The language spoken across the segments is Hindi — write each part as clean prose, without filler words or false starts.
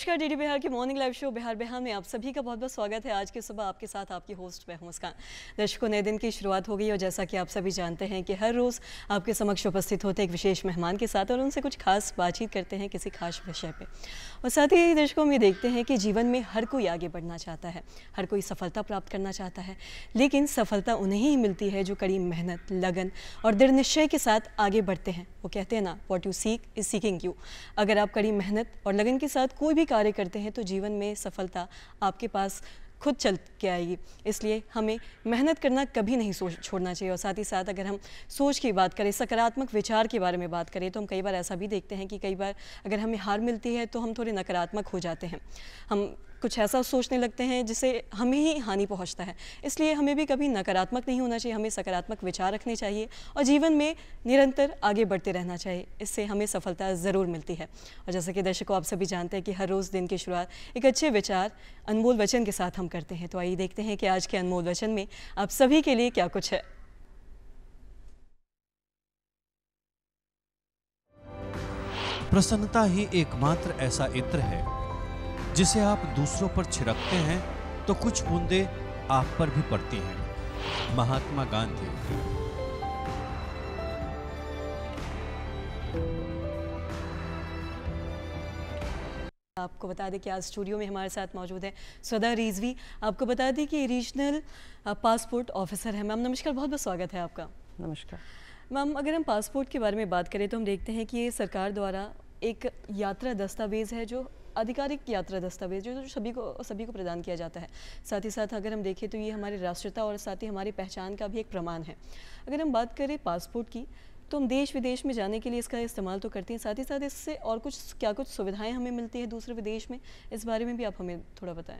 नमस्कार, डीडी बिहार के morning live show Bihar Bihar में आप सभी का बहुत बहुत स्वागत है। आज की सुबह आपके साथ आपकी होस्ट मैं हूं मुस्कान। दर्शकों, नए दिन की शुरुआत हो गई और जैसा कि आप सभी जानते हैं कि हर रोज़ आपके समक्ष उपस्थित होते हैं एक विशेष मेहमान के साथ और उनसे कुछ खास बातचीत करते हैं किसी खास विषय पर। और साथ ही दर्शकों, हम ये देखते हैं कि जीवन में हर कोई आगे बढ़ना चाहता है, हर कोई सफलता प्राप्त करना चाहता है, लेकिन सफलता उन्हें ही मिलती है जो कड़ी मेहनत, लगन और दृढ़ निश्चय के साथ आगे बढ़ते हैं। वो कहते हैं ना, what you seek is seeking you. अगर आप कड़ी मेहनत और लगन के साथ कोई भी कार्य करते हैं तो जीवन में सफलता आपके पास खुद चल के आएगी। इसलिए हमें मेहनत करना कभी नहीं छोड़ना चाहिए। और साथ ही साथ अगर हम सोच की बात करें, सकारात्मक विचार के बारे में बात करें, तो हम कई बार ऐसा भी देखते हैं कि कई बार अगर हमें हार मिलती है तो हम थोड़े नकारात्मक हो जाते हैं, हम कुछ ऐसा सोचने लगते हैं जिससे हमें ही हानि पहुंचता है। इसलिए हमें भी कभी नकारात्मक नहीं होना चाहिए, हमें सकारात्मक विचार रखने चाहिए और जीवन में निरंतर आगे बढ़ते रहना चाहिए। इससे हमें सफलता ज़रूर मिलती है। और जैसा कि दर्शकों, आप सभी जानते हैं कि हर रोज़ दिन की शुरुआत एक अच्छे विचार, अनमोल वचन के साथ हम करते हैं। तो आइए देखते हैं कि आज के अनमोल वचन में आप सभी के लिए क्या कुछ है। प्रसन्नता ही एकमात्र ऐसा इत्र है जिसे आप दूसरों पर छिड़कते हैं तो कुछ बूंदे आप पर भी पड़ती हैं। महात्मा गांधी। आपको बता दें कि आज स्टूडियो में हमारे साथ मौजूद है सदा रिजवी। आपको बता दें कि रीजनल पासपोर्ट ऑफिसर है। मैम नमस्कार, बहुत बहुत स्वागत है आपका। नमस्कार मैम, अगर हम पासपोर्ट के बारे में बात करें तो हम देखते हैं कि ये सरकार द्वारा एक यात्रा दस्तावेज़ है, जो आधिकारिक यात्रा दस्तावेज जो सभी को प्रदान किया जाता है। साथ ही साथ अगर हम देखें तो ये हमारी राष्ट्रीयता और साथ ही हमारी पहचान का भी एक प्रमाण है। अगर हम बात करें पासपोर्ट की तो हम देश विदेश में जाने के लिए इसका इस्तेमाल तो करते हैं, साथ ही साथ इससे और कुछ सुविधाएं हमें मिलती है दूसरे विदेश में, इस बारे में भी आप हमें थोड़ा बताएं।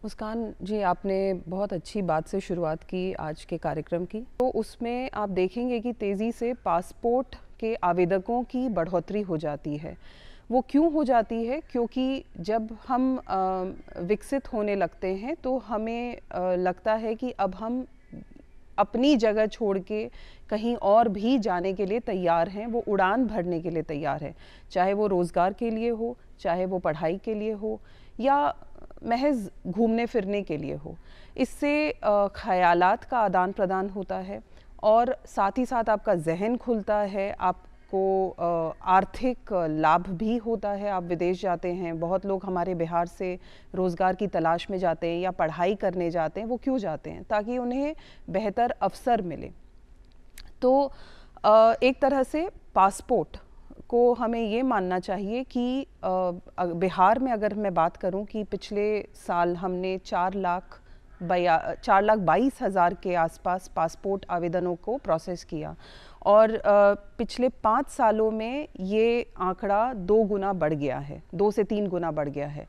मुस्कान जी, आपने बहुत अच्छी बात से शुरुआत की आज के कार्यक्रम की। तो उसमें आप देखेंगे कि तेज़ी से पासपोर्ट के आवेदकों की बढ़ोतरी हो जाती है। वो क्यों हो जाती है? क्योंकि जब हम विकसित होने लगते हैं तो हमें लगता है कि अब हम अपनी जगह छोड़ के कहीं और भी जाने के लिए तैयार हैं, वो उड़ान भरने के लिए तैयार है, चाहे वो रोज़गार के लिए हो, चाहे वो पढ़ाई के लिए हो या महज घूमने फिरने के लिए हो। इससे ख़यालात का आदान प्रदान होता है और साथ ही साथ आपका जहन खुलता है, आपको आर्थिक लाभ भी होता है। आप विदेश जाते हैं, बहुत लोग हमारे बिहार से रोज़गार की तलाश में जाते हैं या पढ़ाई करने जाते हैं। वो क्यों जाते हैं? ताकि उन्हें बेहतर अवसर मिले। तो एक तरह से पासपोर्ट को हमें ये मानना चाहिए कि बिहार में अगर मैं बात करूं कि पिछले साल हमने 4,22,000 के आसपास पासपोर्ट आवेदनों को प्रोसेस किया और पिछले 5 सालों में ये आंकड़ा 2 गुना बढ़ गया है, 2 से 3 गुना बढ़ गया है।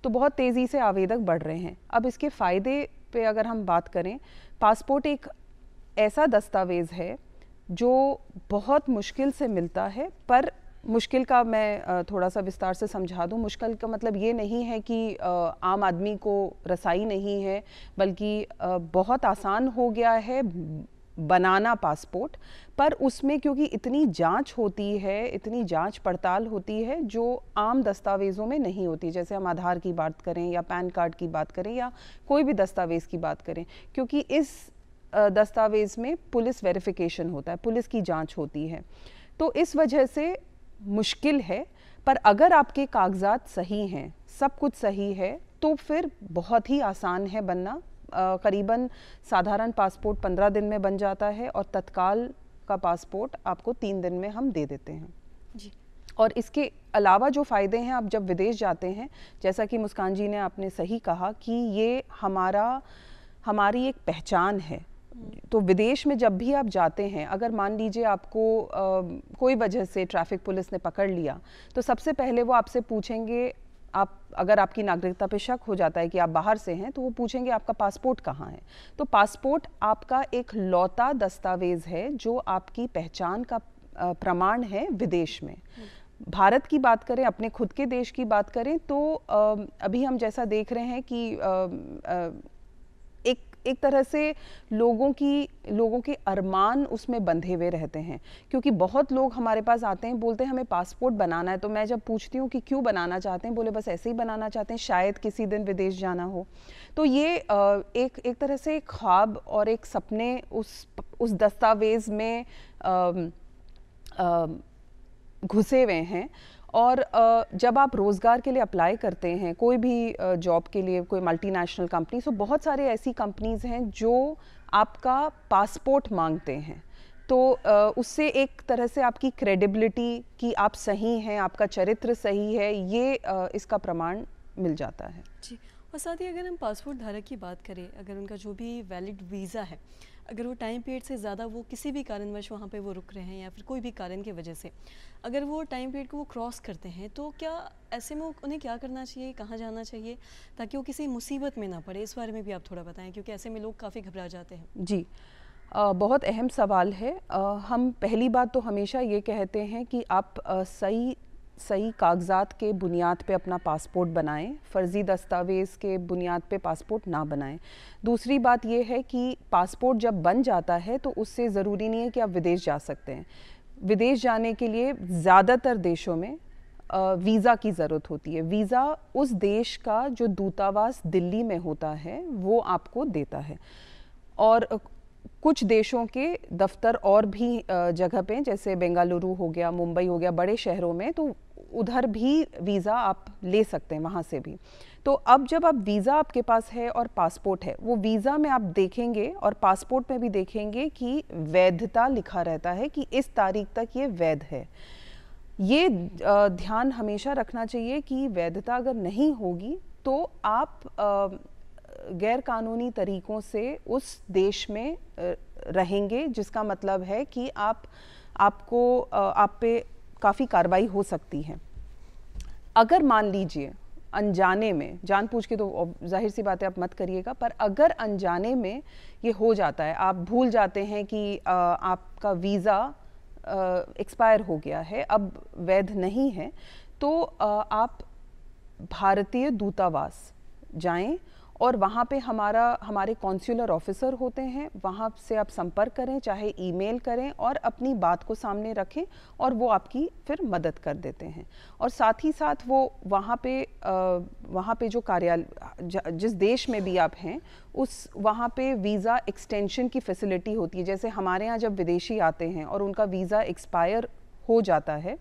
तो बहुत तेज़ी से आवेदक बढ़ रहे हैं। अब इसके फ़ायदे पे अगर हम बात करें, पासपोर्ट एक ऐसा दस्तावेज़ है जो बहुत मुश्किल से मिलता है। पर मुश्किल का मैं थोड़ा सा विस्तार से समझा दूं। मुश्किल का मतलब ये नहीं है कि आम आदमी को रसाई नहीं है, बल्कि बहुत आसान हो गया है बनाना पासपोर्ट। पर उसमें क्योंकि इतनी जांच होती है, इतनी जांच पड़ताल होती है जो आम दस्तावेज़ों में नहीं होती। जैसे हम आधार की बात करें या पैन कार्ड की बात करें या कोई भी दस्तावेज़ की बात करें, क्योंकि इस दस्तावेज़ में पुलिस वेरिफिकेशन होता है, पुलिस की जांच होती है। तो इस वजह से मुश्किल है। पर अगर आपके कागजात सही हैं, सब कुछ सही है, तो फिर बहुत ही आसान है बनना। करीबन साधारण पासपोर्ट 15 दिन में बन जाता है और तत्काल का पासपोर्ट आपको 3 दिन में हम दे देते हैं जी। और इसके अलावा जो फ़ायदे हैं, आप जब विदेश जाते हैं, जैसा कि मुस्कान जी ने आपने सही कहा कि ये हमारी एक पहचान है। तो विदेश में जब भी आप जाते हैं, अगर मान लीजिए आपको कोई वजह से ट्रैफिक पुलिस ने पकड़ लिया, तो सबसे पहले वो आपसे पूछेंगे, अगर आपकी नागरिकता पे शक हो जाता है कि आप बाहर से हैं, तो वो पूछेंगे आपका पासपोर्ट कहाँ है। तो पासपोर्ट आपका एक लौता दस्तावेज है जो आपकी पहचान का प्रमाण है विदेश में। भारत की बात करें, अपने खुद के देश की बात करें, तो अभी हम जैसा देख रहे हैं कि एक एक तरह से लोगों के अरमान उसमें बंधे हुए रहते हैं, क्योंकि बहुत लोग हमारे पास आते हैं, बोलते हैं हमें पासपोर्ट बनाना है। तो मैं जब पूछती हूँ कि क्यों बनाना चाहते हैं, बोले बस ऐसे ही बनाना चाहते हैं, शायद किसी दिन विदेश जाना हो। तो ये एक तरह से एक ख्वाब और एक सपने उस दस्तावेज़ में घुसे हुए हैं। और जब आप रोज़गार के लिए अप्लाई करते हैं कोई भी जॉब के लिए, कोई मल्टीनेशनल कंपनी, तो बहुत सारे ऐसी कंपनीज़ हैं जो आपका पासपोर्ट मांगते हैं। तो उससे एक तरह से आपकी क्रेडिबिलिटी कि आप सही हैं, आपका चरित्र सही है, ये इसका प्रमाण मिल जाता है। जी, और साथ ही अगर हम पासपोर्ट धारक की बात करें, अगर उनका जो भी वैलिड वीज़ा है, अगर वो टाइम पीरियड से ज़्यादा वो किसी भी कारणवश वहाँ पे वो रुक रहे हैं या फिर कोई भी कारण की वजह से अगर वो टाइम पीरियड को वो क्रॉस करते हैं, तो क्या ऐसे में उन्हें क्या करना चाहिए, कहाँ जाना चाहिए ताकि वो किसी मुसीबत में ना पड़े? इस बारे में भी आप थोड़ा बताएं, क्योंकि ऐसे में लोग काफ़ी घबरा जाते हैं। जी, बहुत अहम सवाल है। हम पहली बात तो हमेशा ये कहते हैं कि आप सही कागजात के बुनियाद पे अपना पासपोर्ट बनाएं, फ़र्ज़ी दस्तावेज़ के बुनियाद पे पासपोर्ट ना बनाएं। दूसरी बात ये है कि पासपोर्ट जब बन जाता है तो उससे ज़रूरी नहीं है कि आप विदेश जा सकते हैं। विदेश जाने के लिए ज़्यादातर देशों में वीज़ा की ज़रूरत होती है। वीज़ा उस देश का जो दूतावास दिल्ली में होता है वो आपको देता है, और कुछ देशों के दफ्तर और भी जगह पे, जैसे बेंगलुरु हो गया, मुंबई हो गया, बड़े शहरों में, तो उधर भी वीज़ा आप ले सकते हैं, वहाँ से भी। तो अब जब आप वीज़ा आपके पास है और पासपोर्ट है, वो वीज़ा में आप देखेंगे और पासपोर्ट में भी देखेंगे कि वैधता लिखा रहता है कि इस तारीख तक ये वैध है। ये ध्यान हमेशा रखना चाहिए कि वैधता अगर नहीं होगी तो आप गैर कानूनी तरीक़ों से उस देश में रहेंगे, जिसका मतलब है कि आप पे काफ़ी कार्रवाई हो सकती है। अगर मान लीजिए अनजाने में, जानबूझ के तो जाहिर सी बात है आप मत करिएगा, पर अगर अनजाने में ये हो जाता है, आप भूल जाते हैं कि आपका वीज़ा एक्सपायर हो गया है, अब वैध नहीं है, तो आप भारतीय दूतावास जाएं और वहाँ पे हमारे कॉन्सुलर ऑफिसर होते हैं, वहाँ से आप संपर्क करें, चाहे ईमेल करें और अपनी बात को सामने रखें, और वो आपकी फिर मदद कर देते हैं। और साथ ही साथ वो वहाँ पे जो कार्यालय, जिस देश में भी आप हैं, वहाँ पे वीज़ा एक्सटेंशन की फैसिलिटी होती है। जैसे हमारे यहाँ जब विदेशी आते हैं और उनका वीज़ा एक्सपायर हो जाता है,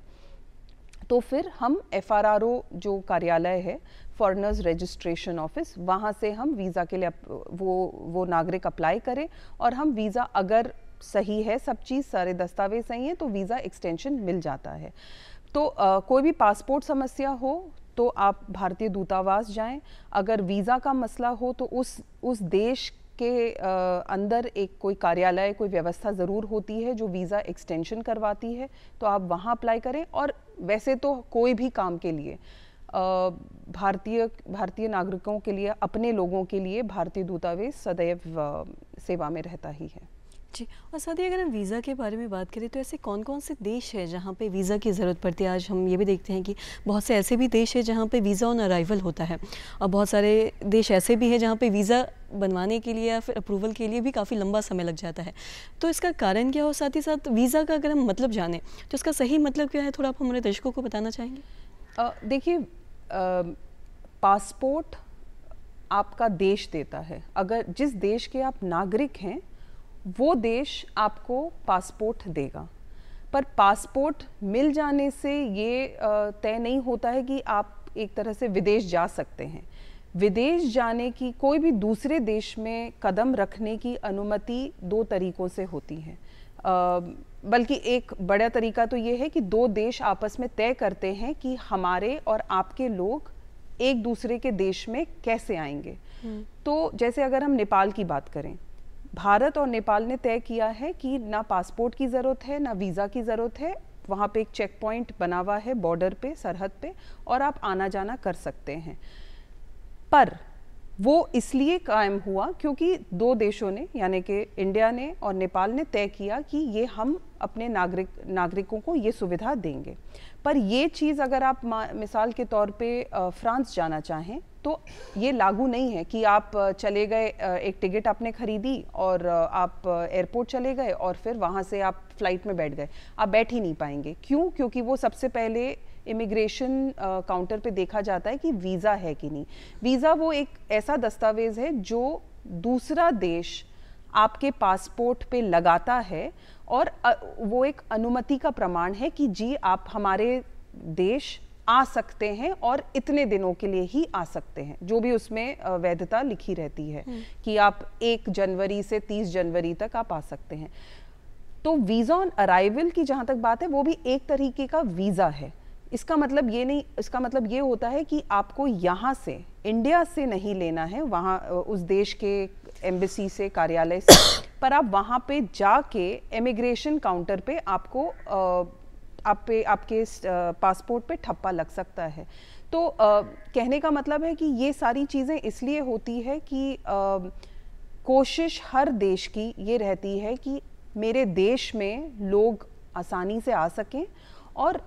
तो फिर हम FRRO जो कार्यालय है, फॉरेनर्स रजिस्ट्रेशन ऑफिस, वहाँ से हम वीज़ा के लिए वो नागरिक अप्लाई करें, और हम वीज़ा अगर सही है, सब चीज़, सारे दस्तावेज सही हैं, तो वीज़ा एक्सटेंशन मिल जाता है। तो कोई भी पासपोर्ट समस्या हो तो आप भारतीय दूतावास जाएं। अगर वीज़ा का मसला हो तो उस देश के अंदर एक कोई कार्यालय, कोई व्यवस्था ज़रूर होती है जो वीज़ा एक्सटेंशन करवाती है, तो आप वहाँ अप्लाई करें। और वैसे तो कोई भी काम के लिए भारतीय नागरिकों के लिए, अपने लोगों के लिए भारतीय दूतावास सदैव सेवा में रहता ही है। जी, और साथ ही अगर हम वीज़ा के बारे में बात करें तो ऐसे कौन कौन से देश हैं जहाँ पे वीज़ा की ज़रूरत पड़ती है? आज हम ये भी देखते हैं कि बहुत से ऐसे भी देश हैं जहाँ पे वीज़ा ऑन अराइवल होता है, और बहुत सारे देश ऐसे भी हैं जहाँ पे वीज़ा बनवाने के लिए या फिर अप्रूवल के लिए भी काफ़ी लंबा समय लग जाता है। तो इसका कारण क्या हो, साथ ही साथ वीज़ा का अगर हम मतलब जानें तो इसका सही मतलब क्या है, थोड़ा आप हमारे दर्शकों को बताना चाहेंगे? देखिए, पासपोर्ट आपका देश देता है। अगर जिस देश के आप नागरिक हैं वो देश आपको पासपोर्ट देगा, पर पासपोर्ट मिल जाने से ये तय नहीं होता है कि आप एक तरह से विदेश जा सकते हैं। विदेश जाने की, कोई भी दूसरे देश में कदम रखने की अनुमति 2 तरीक़ों से होती है। बल्कि एक बड़ा तरीका तो ये है कि 2 देश आपस में तय करते हैं कि हमारे और आपके लोग एक दूसरे के देश में कैसे आएंगे। तो जैसे अगर हम नेपाल की बात करें, भारत और नेपाल ने तय किया है कि ना पासपोर्ट की ज़रूरत है, ना वीज़ा की ज़रूरत है। वहाँ पे एक चेक पॉइंट बना हुआ है बॉर्डर पे, सरहद पे, और आप आना जाना कर सकते हैं। पर वो इसलिए कायम हुआ क्योंकि 2 देशों ने, यानी कि इंडिया ने और नेपाल ने तय किया कि ये हम अपने नागरिकों को ये सुविधा देंगे। पर ये चीज़ अगर आप मिसाल के तौर पे फ्रांस जाना चाहें तो ये लागू नहीं है कि आप चले गए, एक टिकट आपने खरीदी और आप एयरपोर्ट चले गए और फिर वहाँ से आप फ्लाइट में बैठ गए, आप बैठ ही नहीं पाएंगे। क्यों? क्योंकि वो सबसे पहले इमिग्रेशन काउंटर पे देखा जाता है कि वीज़ा है कि नहीं। वीज़ा वो एक ऐसा दस्तावेज़ है जो दूसरा देश आपके पासपोर्ट पे लगाता है और वो एक अनुमति का प्रमाण है कि जी आप हमारे देश आ सकते हैं और इतने दिनों के लिए ही आ सकते हैं, जो भी उसमें वैधता लिखी रहती है कि आप 1 जनवरी से 30 जनवरी तक आप आ सकते हैं। तो वीज़ा ऑन अराइवल की जहाँ तक बात है वो भी एक तरीके का वीज़ा है। इसका मतलब ये नहीं, इसका मतलब ये होता है कि आपको यहाँ से, इंडिया से नहीं लेना है, वहाँ उस देश के एम्बेसी से, कार्यालय से, पर आप वहाँ पे जाके इमिग्रेशन काउंटर पे आपको आपके पासपोर्ट पे ठप्पा लग सकता है। तो कहने का मतलब है कि ये सारी चीज़ें इसलिए होती है कि कोशिश हर देश की ये रहती है कि मेरे देश में लोग आसानी से आ सकें और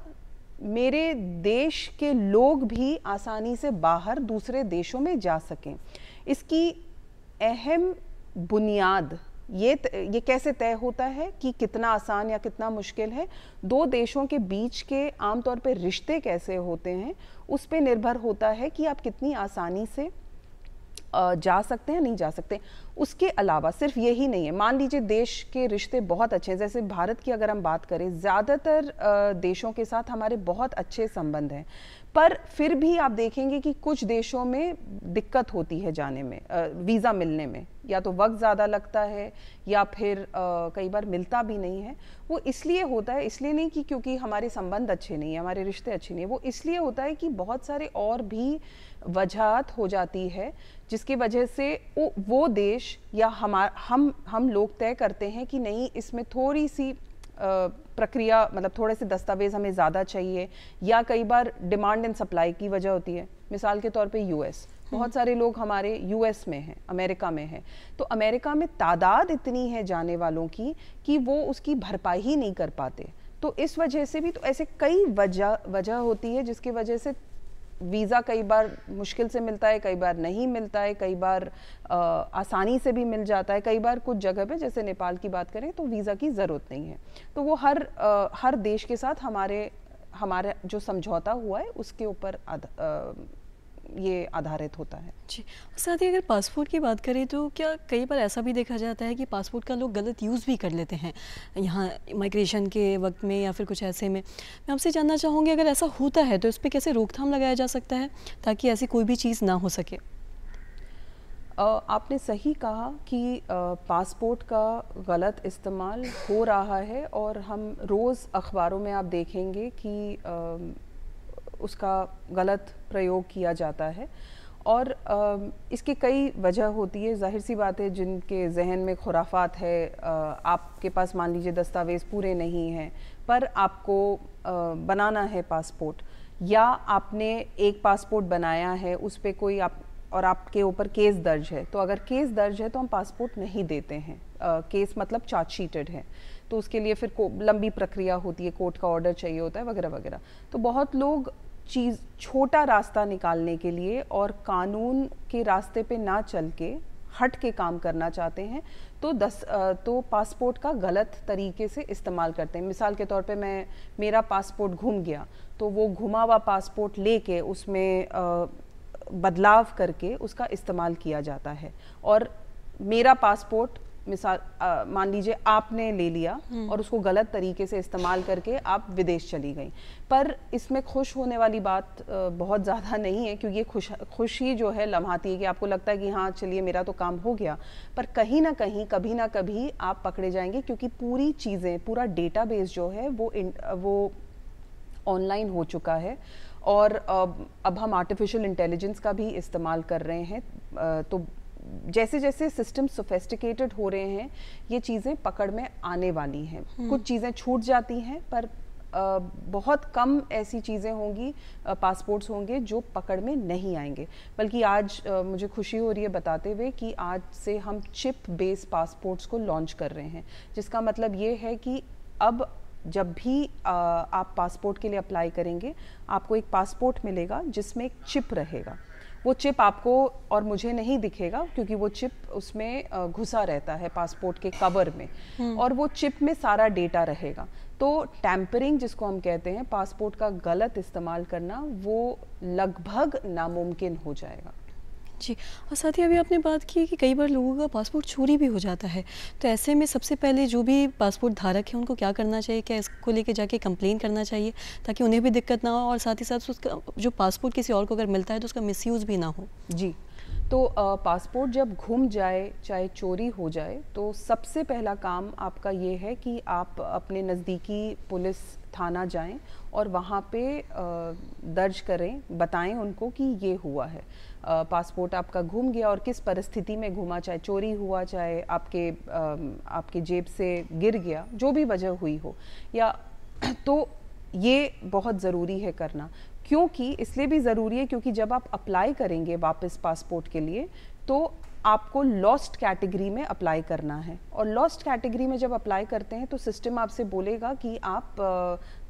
मेरे देश के लोग भी आसानी से बाहर दूसरे देशों में जा सकें। इसकी अहम बुनियाद ये कैसे तय होता है कि कितना आसान या कितना मुश्किल है, 2 देशों के बीच के आमतौर पे रिश्ते कैसे होते हैं, उस पे निर्भर होता है कि आप कितनी आसानी से जा सकते हैं, नहीं जा सकते। उसके अलावा सिर्फ यही नहीं है, मान लीजिए देश के रिश्ते बहुत अच्छे हैं, जैसे भारत की अगर हम बात करें, ज़्यादातर देशों के साथ हमारे बहुत अच्छे संबंध हैं, पर फिर भी आप देखेंगे कि कुछ देशों में दिक्कत होती है जाने में, वीज़ा मिलने में, या तो वक्त ज़्यादा लगता है या फिर कई बार मिलता भी नहीं है। वो इसलिए होता है, इसलिए नहीं कि क्योंकि हमारे संबंध अच्छे नहीं हैं, हमारे रिश्ते अच्छे नहीं हैं, वो इसलिए होता है कि बहुत सारे और भी वजहात हो जाती है जिसकी वजह से वो देश या हम लोग तय करते हैं कि नहीं, इसमें थोड़ी सी प्रक्रिया, मतलब थोड़े से दस्तावेज हमें ज़्यादा चाहिए, या कई बार डिमांड एंड सप्लाई की वजह होती है। मिसाल के तौर पे यूएस, बहुत सारे लोग हमारे यूएस में हैं, अमेरिका में हैं, तो अमेरिका में तादाद इतनी है जाने वालों की कि वो उसकी भरपाई ही नहीं कर पाते। तो इस वजह से भी, तो ऐसे कई वजह होती है जिसकी वजह से वीज़ा कई बार मुश्किल से मिलता है, कई बार नहीं मिलता है, कई बार आसानी से भी मिल जाता है, कई बार कुछ जगह पे, जैसे नेपाल की बात करें तो वीज़ा की ज़रूरत नहीं है। तो वो हर देश के साथ हमारे जो समझौता हुआ है उसके ऊपर ये आधारित होता है। जी, साथ ही अगर पासपोर्ट की बात करें तो क्या कई बार ऐसा भी देखा जाता है कि पासपोर्ट का लोग गलत यूज़ भी कर लेते हैं यहाँ माइग्रेशन के वक्त में या फिर कुछ ऐसे में। मैं आपसे जानना चाहूँगी, अगर ऐसा होता है तो इस पर कैसे रोकथाम लगाया जा सकता है ताकि ऐसी कोई भी चीज़ ना हो सके? आपने सही कहा कि पासपोर्ट का गलत इस्तेमाल हो रहा है और हम रोज़ अखबारों में आप देखेंगे कि उसका गलत प्रयोग किया जाता है और इसकी कई वजह होती है। जाहिर सी बात है, जिनके जहन में खुराफात है, आपके पास मान लीजिए दस्तावेज़ पूरे नहीं हैं पर आपको बनाना है पासपोर्ट, या आपने एक पासपोर्ट बनाया है उस पर कोई और आपके ऊपर केस दर्ज है, तो अगर केस दर्ज है तो हम पासपोर्ट नहीं देते हैं। केस मतलब चार्जशीटेड है, तो उसके लिए फिर लंबी प्रक्रिया होती है, कोर्ट का ऑर्डर चाहिए होता है वगैरह वगैरह। तो बहुत लोग छोटा रास्ता निकालने के लिए और कानून के रास्ते पे ना चल के हट के काम करना चाहते हैं, तो पासपोर्ट का गलत तरीके से इस्तेमाल करते हैं। मिसाल के तौर पे मेरा पासपोर्ट घूम गया, तो वो घुमा हुआ पासपोर्ट लेके उसमें बदलाव करके उसका इस्तेमाल किया जाता है। और मेरा पासपोर्ट मिसाल मान लीजिए आपने ले लिया और उसको गलत तरीके से इस्तेमाल करके आप विदेश चली गई, पर इसमें खुश होने वाली बात बहुत ज़्यादा नहीं है, क्योंकि ये खुशी जो है लम्हाती है कि आपको लगता है कि हाँ चलिए मेरा तो काम हो गया, पर कहीं ना कहीं कभी ना कभी आप पकड़े जाएंगे, क्योंकि पूरी चीज़ें, पूरा डेटाबेस जो है वो ऑनलाइन हो चुका है और अब हम आर्टिफिशियल इंटेलिजेंस का भी इस्तेमाल कर रहे हैं। तो जैसे जैसे सिस्टम सोफिस्टिकेटेड हो रहे हैं, ये चीज़ें पकड़ में आने वाली हैं। कुछ चीज़ें छूट जाती हैं, पर बहुत कम ऐसी चीज़ें होंगी, पासपोर्ट्स होंगे जो पकड़ में नहीं आएंगे। बल्कि आज मुझे खुशी हो रही है बताते हुए कि आज से हम चिप बेस्ड पासपोर्ट्स को लॉन्च कर रहे हैं, जिसका मतलब ये है कि अब जब भी आप पासपोर्ट के लिए अप्लाई करेंगे, आपको एक पासपोर्ट मिलेगा जिसमें एक चिप रहेगा। वो चिप आपको और मुझे नहीं दिखेगा, क्योंकि वो चिप उसमें घुसा रहता है पासपोर्ट के कवर में, और वो चिप में सारा डेटा रहेगा। तो टैम्परिंग जिसको हम कहते हैं, पासपोर्ट का गलत इस्तेमाल करना, वो लगभग नामुमकिन हो जाएगा। जी, और साथ ही अभी आपने बात की कि कई बार लोगों का पासपोर्ट चोरी भी हो जाता है, तो ऐसे में सबसे पहले जो भी पासपोर्ट धारक है उनको क्या करना चाहिए? क्या इसको लेके जाके कंप्लेन करना चाहिए ताकि उन्हें भी दिक्कत ना हो, और साथ ही साथ उसका जो पासपोर्ट किसी और को अगर मिलता है तो उसका मिसयूज़ भी ना हो? जी, तो पासपोर्ट जब गुम जाए, चाहे चोरी हो जाए, तो सबसे पहला काम आपका ये है कि आप अपने नज़दीकी पुलिस थाना जाएं और वहाँ पे दर्ज करें, बताएं उनको कि ये हुआ है, पासपोर्ट आपका गुम गया और किस परिस्थिति में घुमा, चाहे चोरी हुआ, चाहे आपके जेब से गिर गया, जो भी वजह हुई हो, या तो ये बहुत ज़रूरी है करना। क्योंकि इसलिए भी ज़रूरी है क्योंकि जब आप अप्लाई करेंगे वापस पासपोर्ट के लिए, तो आपको लॉस्ट कैटेगरी में अप्लाई करना है, और लॉस्ट कैटेगरी में जब अप्लाई करते हैं तो सिस्टम आपसे बोलेगा कि आप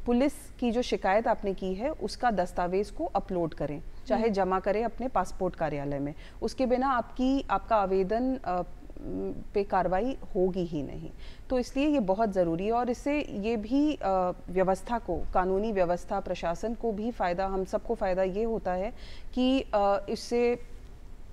पुलिस की जो शिकायत आपने की है उसका दस्तावेज़ को अपलोड करें, चाहे जमा करें अपने पासपोर्ट कार्यालय में। उसके बिना आपका आवेदन पे कार्रवाई होगी ही नहीं। तो इसलिए ये बहुत ज़रूरी है, और इससे ये भी व्यवस्था को, कानूनी व्यवस्था, प्रशासन को भी फ़ायदा, हम सबको फ़ायदा ये होता है कि इससे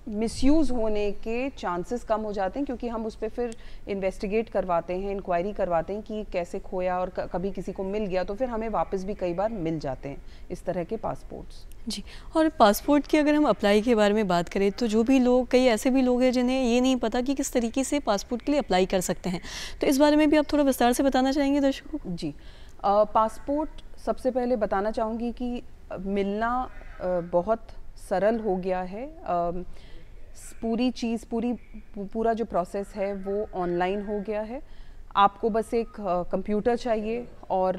मिसयूज़ होने के चांसेस कम हो जाते हैं, क्योंकि हम उस पर फिर इन्वेस्टिगेट करवाते हैं, इंक्वायरी करवाते हैं कि कैसे खोया, और कभी किसी को मिल गया तो फिर हमें वापस भी कई बार मिल जाते हैं इस तरह के पासपोर्ट्स। जी, और पासपोर्ट की अगर हम अप्लाई के बारे में बात करें तो जो भी लोग, कई ऐसे भी लोग हैं जिन्हें ये नहीं पता कि किस तरीके से पासपोर्ट के लिए अप्लाई कर सकते हैं, तो इस बारे में भी आप थोड़ा विस्तार से बताना चाहेंगे दर्शकों को? जी, पासपोर्ट सबसे पहले बताना चाहूँगी कि मिलना बहुत सरल हो गया है। पूरी चीज़, पूरा जो प्रोसेस है वो ऑनलाइन हो गया है। आपको बस एक कंप्यूटर चाहिए, और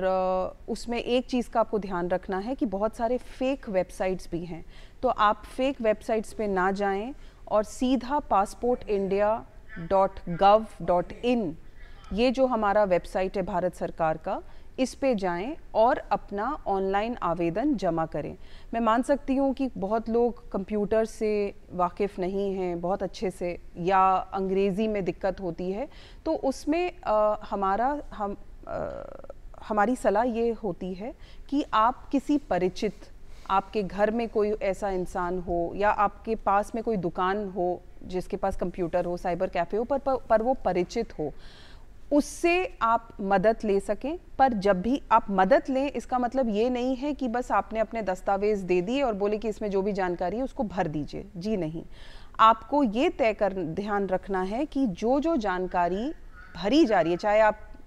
उसमें एक चीज़ का आपको ध्यान रखना है कि बहुत सारे फेक वेबसाइट्स भी हैं, तो आप फेक वेबसाइट्स पे ना जाएं और सीधा passportindia.gov.in, ये जो हमारा वेबसाइट है भारत सरकार का, इस पे जाएं और अपना ऑनलाइन आवेदन जमा करें। मैं मान सकती हूँ कि बहुत लोग कंप्यूटर से वाकिफ़ नहीं हैं बहुत अच्छे से, या अंग्रेज़ी में दिक्कत होती है, तो उसमें हमारी सलाह ये होती है कि आप किसी परिचित, आपके घर में कोई ऐसा इंसान हो, या आपके पास में कोई दुकान हो जिसके पास कंप्यूटर हो, साइबर कैफ़े हो, पर वो परिचित हो, उससे आप मदद ले सकें। पर जब भी आप मदद लें, इसका मतलब ये नहीं है कि बस आपने अपने दस्तावेज़ दे दिए और बोले कि इसमें जो भी जानकारी है उसको भर दीजिए। जी नहीं, आपको ये ध्यान रखना है कि जो जानकारी भरी जा रही है, चाहे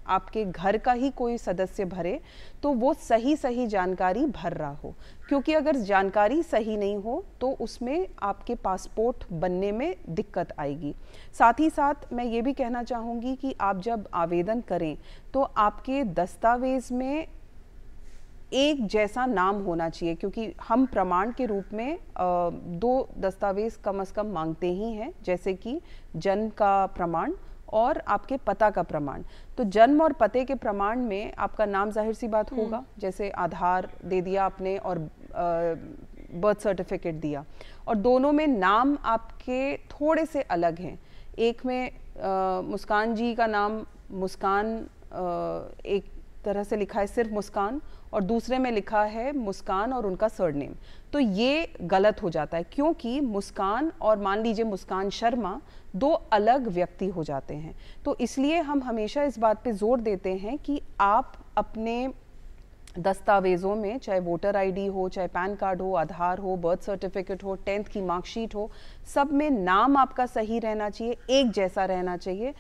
आपके घर का ही कोई सदस्य भरे, तो वो सही जानकारी भर रहा हो, क्योंकि अगर जानकारी सही नहीं हो तो उसमें आपके पासपोर्ट बनने में दिक्कत आएगी। साथ ही साथ मैं ये भी कहना चाहूँगी कि आप जब आवेदन करें तो आपके दस्तावेज़ में एक जैसा नाम होना चाहिए, क्योंकि हम प्रमाण के रूप में 2 दस्तावेज़ कम से कम मांगते ही हैं, जैसे कि जन्म का प्रमाण और आपके पता का प्रमाण। तो जन्म और पते के प्रमाण में आपका नाम जाहिर सी बात होगा, जैसे आधार दे दिया आपने और बर्थ सर्टिफिकेट दिया, और दोनों में नाम आपके थोड़े से अलग हैं। एक में मुस्कान जी का नाम मुस्कान एक तरह से लिखा है सिर्फ मुस्कान, और दूसरे में लिखा है मुस्कान और उनका सरनेम। तो ये गलत हो जाता है, क्योंकि मुस्कान और मान लीजिए मुस्कान शर्मा 2 अलग व्यक्ति हो जाते हैं। तो इसलिए हम हमेशा इस बात पे जोर देते हैं कि आप अपने दस्तावेज़ों में, चाहे वोटर आईडी हो, चाहे पैन कार्ड हो, आधार हो, बर्थ सर्टिफिकेट हो, 10th की मार्कशीट हो, सब में नाम आपका सही रहना चाहिए, एक जैसा रहना चाहिए।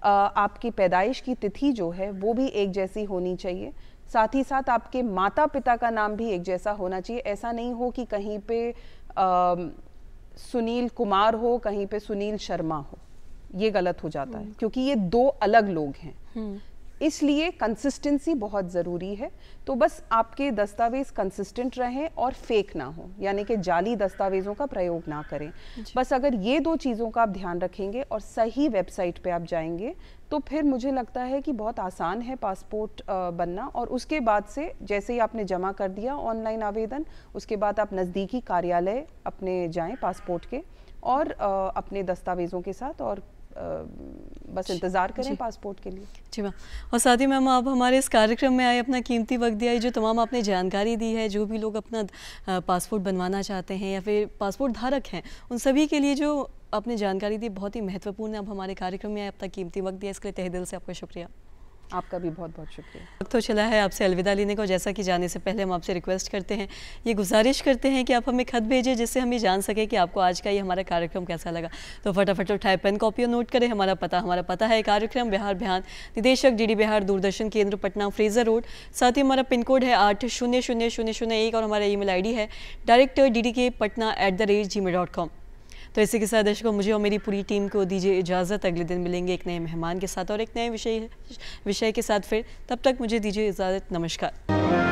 आपकी पैदाइश की तिथि जो है वो भी एक जैसी होनी चाहिए। साथ ही साथ आपके माता पिता का नाम भी एक jaiसा होना चाहिए। ऐसा नहीं हो कि कहीं पे सुनील कुमार हो, कहीं पे सुनील शर्मा हो, ये गलत हो जाता है, क्योंकि ये 2 अलग लोग हैं। इसलिए कंसिस्टेंसी बहुत ज़रूरी है। तो बस आपके दस्तावेज़ कंसिस्टेंट रहें और फेक ना हो, यानी कि जाली दस्तावेज़ों का प्रयोग ना करें। बस अगर ये 2 चीज़ों का आप ध्यान रखेंगे और सही वेबसाइट पे आप जाएंगे तो फिर मुझे लगता है कि बहुत आसान है पासपोर्ट बनना। और उसके बाद से जैसे ही आपने जमा कर दिया ऑनलाइन आवेदन, उसके बाद आप नज़दीकी कार्यालय अपने जाएं पासपोर्ट के और अपने दस्तावेज़ों के साथ और बस इंतज़ार करें पासपोर्ट के लिए। जी मैम, और साथ ही मैम आप हमारे इस कार्यक्रम में आए, अपना कीमती वक्त दिया है, जो तमाम आपने जानकारी दी है, जो भी लोग अपना पासपोर्ट बनवाना चाहते हैं या फिर पासपोर्ट धारक हैं, उन सभी के लिए जो आपने जानकारी दी बहुत ही महत्वपूर्ण है। अब हमारे कार्यक्रम में आए, अपना कीमती वक्त दिया, इसके लिए तहे दिल से आपका शुक्रिया। आपका भी बहुत बहुत शुक्रिया। वक्त तो चला है आपसे अलविदा लेने को। जैसा कि जाने से पहले हम आपसे रिक्वेस्ट करते हैं, ये गुजारिश करते हैं कि आप हमें खत भेजें जिससे हम ये जान सकें कि आपको आज का ये हमारा कार्यक्रम कैसा लगा। तो फटाफट उठाए पेन कॉपी और नोट करें। हमारा पता है कार्यक्रम बिहार अभियान, निदेशक DD बिहार, दूरदर्शन केंद्र पटना, फ्रेजर रोड। साथ ही हमारा पिन कोड है 8000001 और हमारा email ID है director@ddkpatna@gmail.com। तो इसी के साथ दर्शकों, मुझे और मेरी पूरी टीम को दीजिए इजाज़त। अगले दिन मिलेंगे एक नए मेहमान के साथ और एक नए विषय के साथ फिर। तब तक मुझे दीजिए इजाज़त। नमस्कार।